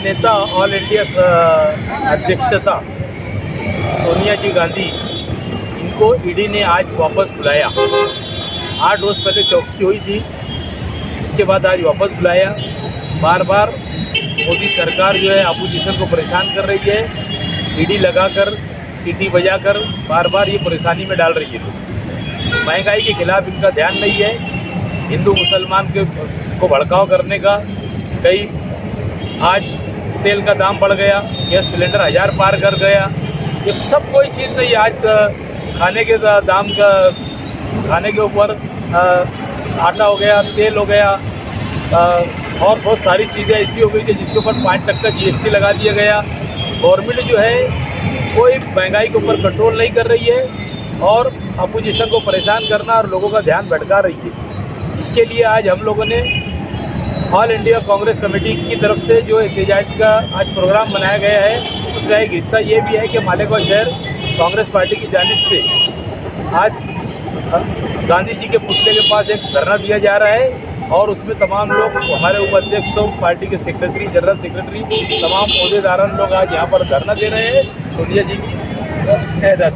नेता all India अध्यक्षता सोनिया जी गांधी, इनको ईडी ने आज वापस बुलाया। 8 रोज़ पहले चौकसी हुई थी, उसके बाद आज वापस बुलाया। बार बार मोदी सरकार जो है अपोजिशन को परेशान कर रही है, ईडी लगाकर सीटी बजाकर बार बार ये परेशानी में डाल रही है। महंगाई के खिलाफ इनका ध्यान नहीं है, हिंदू मुसलमान को भड़काव करने का। कई आज तेल का दाम बढ़ गया, गैस सिलेंडर 1000 पार कर गया, ये सब कोई चीज़ नहीं। आज खाने के दाम का, खाने के ऊपर आटा हो गया, तेल हो गया, और बहुत सारी चीज़ें ऐसी हो गई कि जिसके ऊपर 5% का GST लगा दिया गया। गवर्नमेंट जो है कोई महंगाई के ऊपर कंट्रोल नहीं कर रही है और अपोजिशन को परेशान करना और लोगों का ध्यान भटका रही है। इसके लिए आज हम लोगों ने ऑल इंडिया कांग्रेस कमेटी की तरफ से जो एहतजाज का आज प्रोग्राम बनाया गया है, उसका एक हिस्सा ये भी है कि मालेगांव शहर कांग्रेस पार्टी की जानिब से आज गांधी जी के पुतले के पास एक धरना दिया जा रहा है और उसमें तमाम लोग, हमारे उपाध्यक्ष, पार्टी के सेक्रेटरी, जनरल सेक्रेटरी, तमाम अहदेदार लोग आज यहाँ पर धरना दे रहे हैं सोनिया जी की एहदाद।